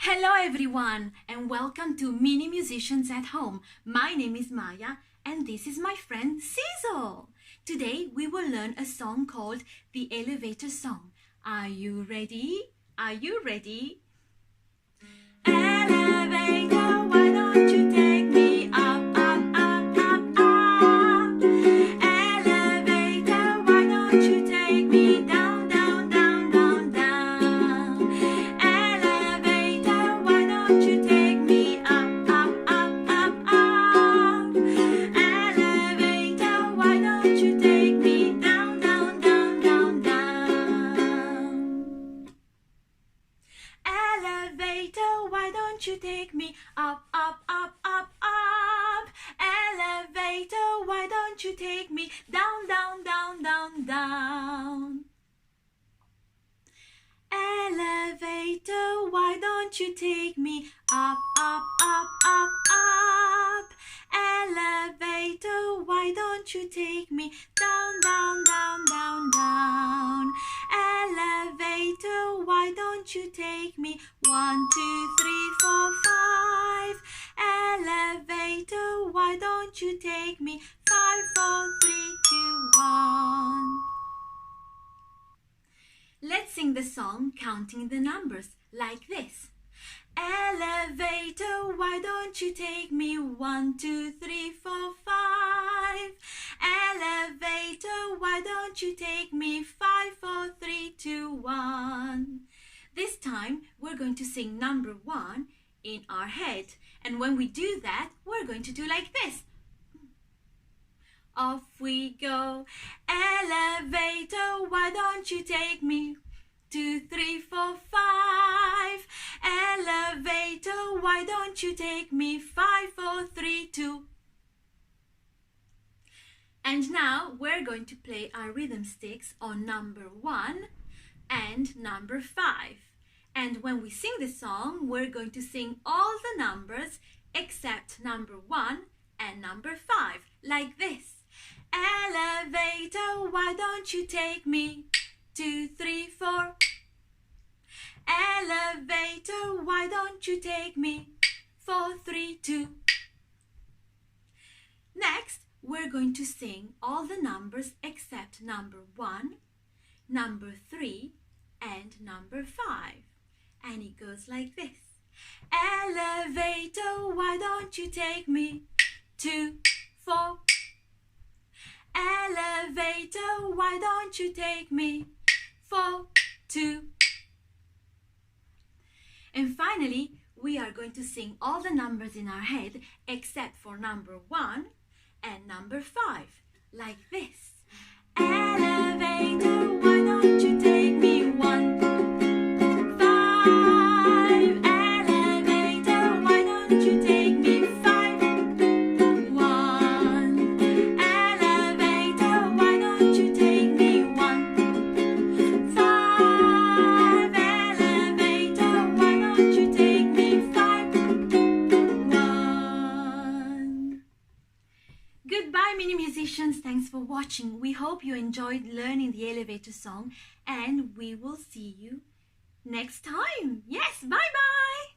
Hello everyone and welcome to Mini Musicians at Home. My name is Maya and this is my friend Cecil. Today we will learn a song called the Elevator Song. Are you ready? Are you ready? Elevator, why don't you take me up, up, up, up, up? Elevator, why don't you take me down, down, down, down, down? Elevator, why don't you take me up, up, up, up, up? Elevator, why don't you take me down, down, down, down, down? Elevator, why don't you take me up, up, up, up, up? Elevator, why don't you take me down, down, down, down, down? Elevator, why don't you take me up, up, up, up, up? Elevator, why don't you take me down, down, down, down, down? Elevator, why don't you take me 1, 2, 3, 4, 5? Elevator, why don't you take me 5, 4, 3, 2, 1? Let's sing the song counting the numbers like this. Elevator, why don't you take me 1, 2, 3, 4, 5? Elevator, why don't you take me 5, 4, 3, 2, 1? This time we're going to sing number 1 in our head, and when we do that we're going to do like this. Off we go. Elevator, why don't you take me 2, 3, 4, 5? Elevator, why don't you take me 5, 4, 3, 2? And now we're going to play our rhythm sticks on number 1 and number 5. And when we sing the song, we're going to sing all the numbers except number 1 and number 5, like this. Elevator, why don't you take me 2, 3, 4? Elevator, why don't you take me 4, 3, 2? Next, we're going to sing all the numbers except number 1, number 3, and number 5. And it goes like this. Elevator, why don't you take me 2, 4? Elevator, why don't you take me 4, 2? And finally, we are going to sing all the numbers in our head except for number 1 and number 5, like this. Elevator, why don't you take me 1, 5? Elevator, why don't you take me 5, 1? Elevator, why don't you take me 1, 5? Elevator, why don't you take me 5, 1? Goodbye, mini musicians. Thanks for watching. We hope you enjoyed learning the elevator song, and we will see you next time. Yes, bye-bye.